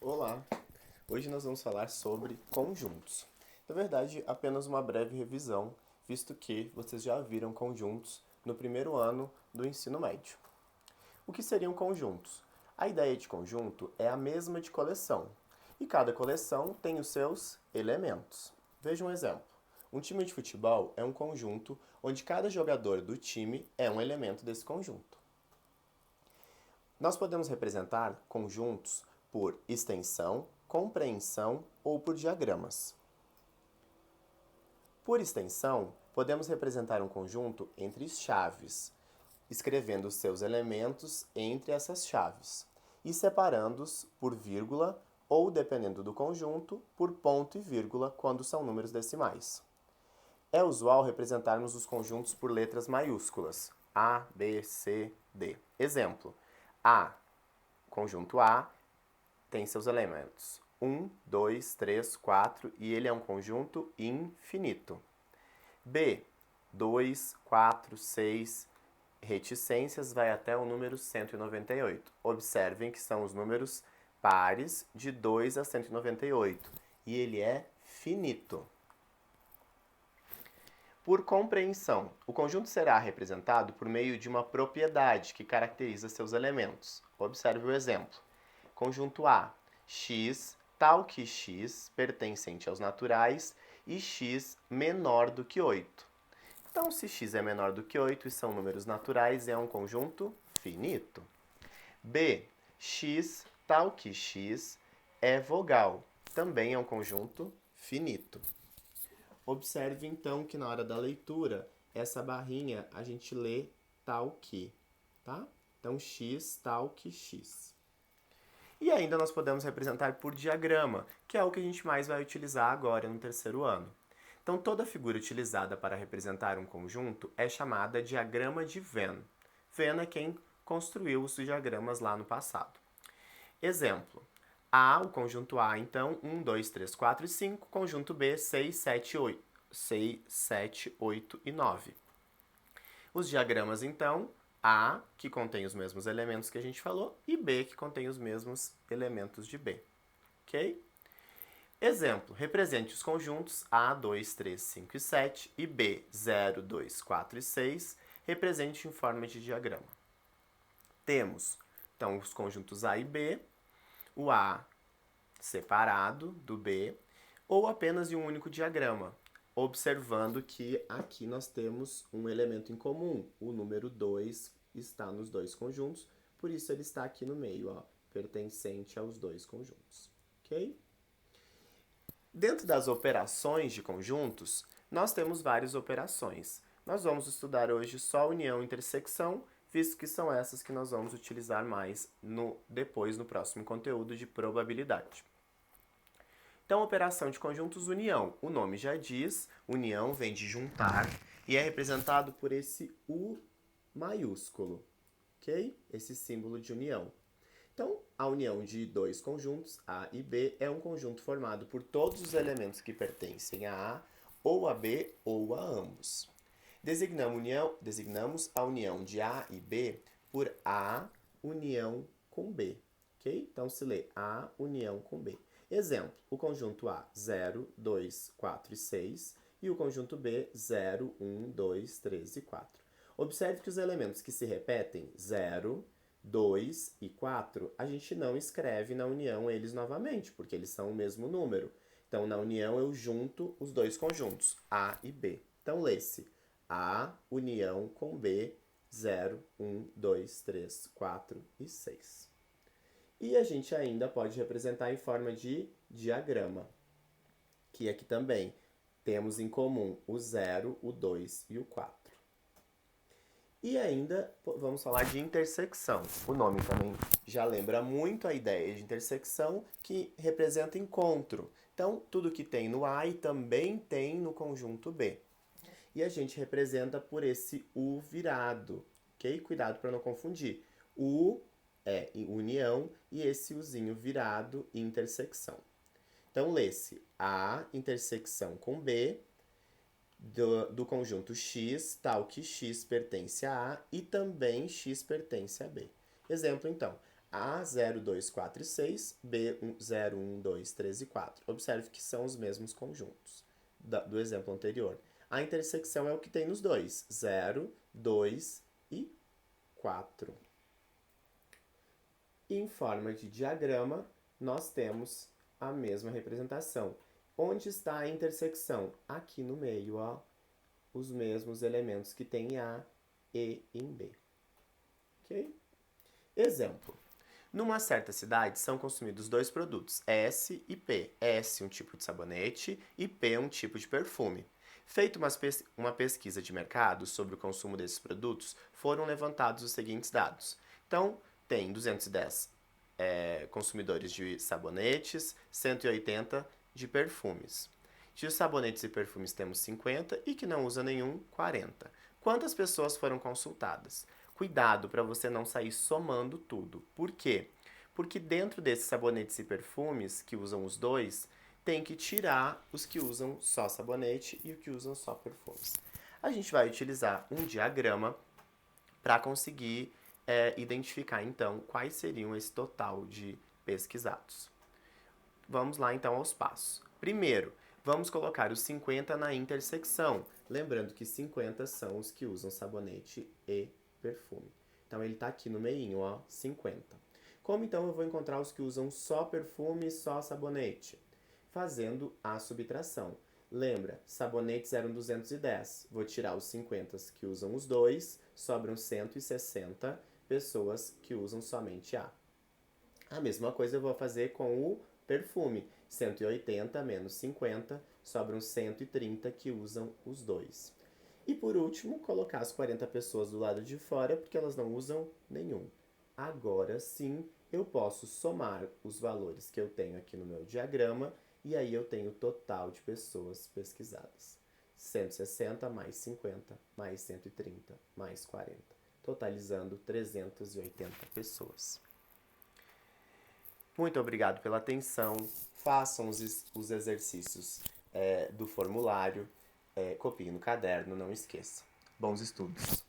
Olá! Hoje nós vamos falar sobre conjuntos. Na verdade, apenas uma breve revisão, visto que vocês já viram conjuntos no primeiro ano do ensino médio. O que seriam conjuntos? A ideia de conjunto é a mesma de coleção, e cada coleção tem os seus elementos. Veja um exemplo. Um time de futebol é um conjunto onde cada jogador do time é um elemento desse conjunto. Nós podemos representar conjuntos por extensão, compreensão ou por diagramas. Por extensão, podemos representar um conjunto entre chaves, escrevendo os seus elementos entre essas chaves e separando-os por vírgula ou, dependendo do conjunto, por ponto e vírgula quando são números decimais. É usual representarmos os conjuntos por letras maiúsculas: A, B, C, D. Exemplo: A, conjunto A, tem seus elementos 1, 2, 3, 4 e ele é um conjunto infinito. B, 2, 4, 6, reticências vai até o número 198. Observem que são os números pares de 2 a 198 e ele é finito. Por compreensão, o conjunto será representado por meio de uma propriedade que caracteriza seus elementos. Observe o exemplo. Conjunto A, x, tal que x, pertencente aos naturais, e x menor do que 8. Então, se x é menor do que 8 e são números naturais, é um conjunto finito. B, x, tal que x, é vogal. Também é um conjunto finito. Observe então que na hora da leitura, essa barrinha a gente lê tal que, tá? Então, x, tal que x. E ainda nós podemos representar por diagrama, que é o que a gente mais vai utilizar agora no terceiro ano. Então, toda figura utilizada para representar um conjunto é chamada diagrama de Venn. Venn é quem construiu os diagramas lá no passado. Exemplo: A, o conjunto A, então, 1, 2, 3, 4 e 5. Conjunto B, 6, 7, 8. 6, 7, 8 e 9. Os diagramas, então, A, que contém os mesmos elementos que a gente falou, e B, que contém os mesmos elementos de B. Ok? Exemplo: represente os conjuntos A, 2, 3, 5 e 7 e B, 0, 2, 4 e 6. Represente em forma de diagrama. Temos, então, os conjuntos A e B, o A separado do B, ou apenas em um único diagrama, observando que aqui nós temos um elemento em comum. O número 2 está nos dois conjuntos, por isso ele está aqui no meio, ó, pertencente aos dois conjuntos. Ok? Dentro das operações de conjuntos, nós temos várias operações. Nós vamos estudar hoje só união e intersecção, visto que são essas que nós vamos utilizar mais depois no próximo conteúdo de probabilidade. Então, operação de conjuntos, união. O nome já diz, união vem de juntar e é representado por esse U maiúsculo, ok? Esse símbolo de união. Então, a união de dois conjuntos, A e B, é um conjunto formado por todos os elementos que pertencem a A, ou a B, ou a ambos. Designamos a união de A e B por A união com B, ok? Então, se lê A união com B. Exemplo: o conjunto A, 0, 2, 4 e 6, e o conjunto B, 0, 1, 2, 3 e 4. Observe que os elementos que se repetem, 0, 2 e 4, a gente não escreve na união eles novamente, porque eles são o mesmo número. Então, na união, eu junto os dois conjuntos, A e B. Então, lê-se A união com B, 0, 1, 2, 3, 4 e 6. E a gente ainda pode representar em forma de diagrama, que aqui também temos em comum o 0, o 2 e o 4. E ainda vamos falar de intersecção. O nome também já lembra muito a ideia de intersecção, que representa encontro. Então, tudo que tem no A e também tem no conjunto B. E a gente representa por esse U virado, ok? Cuidado para não confundir. U é união e esse Uzinho virado, intersecção. Então, lê-se A intersecção com B, do conjunto X, tal que X pertence a A e também X pertence a B. Exemplo, então: A 0, 2, 4 e 6, B 0, 1, 2, 3 e 4. Observe que são os mesmos conjuntos do exemplo anterior. A intersecção é o que tem nos dois, 0, 2 e 4. Em forma de diagrama, nós temos a mesma representação. Onde está a intersecção? Aqui no meio, ó, os mesmos elementos que tem em A e em B. Ok? Exemplo. Numa certa cidade são consumidos dois produtos, S e P. S, um tipo de sabonete, e P, um tipo de perfume. Feita uma pesquisa de mercado sobre o consumo desses produtos, foram levantados os seguintes dados. Então, tem 210 consumidores de sabonetes, 180 de perfumes. De sabonetes e perfumes temos 50 e que não usa nenhum, 40. Quantas pessoas foram consultadas? Cuidado para você não sair somando tudo. Por quê? Porque dentro desses sabonetes e perfumes que usam os dois, tem que tirar os que usam só sabonete e os que usam só perfumes. A gente vai utilizar um diagrama para conseguir identificar, então, quais seriam esse total de pesquisados. Vamos lá, então, aos passos. Primeiro, vamos colocar os 50 na intersecção. Lembrando que 50 são os que usam sabonete e perfume. Então, ele está aqui no meinho, ó, 50. Como, então, eu vou encontrar os que usam só perfume e só sabonete? Fazendo a subtração. Lembra, sabonetes eram 210. Vou tirar os 50 que usam os dois, sobram 160 pessoas que usam somente A. A mesma coisa eu vou fazer com o perfume. 180 menos 50, sobram 130 que usam os dois. E por último, colocar as 40 pessoas do lado de fora, porque elas não usam nenhum. Agora sim, eu posso somar os valores que eu tenho aqui no meu diagrama, e aí eu tenho o total de pessoas pesquisadas. 160 mais 50 mais 130 mais 40, totalizando 380 pessoas. Muito obrigado pela atenção. Façam os exercícios do formulário. Copiem no caderno, não esqueça. Bons estudos!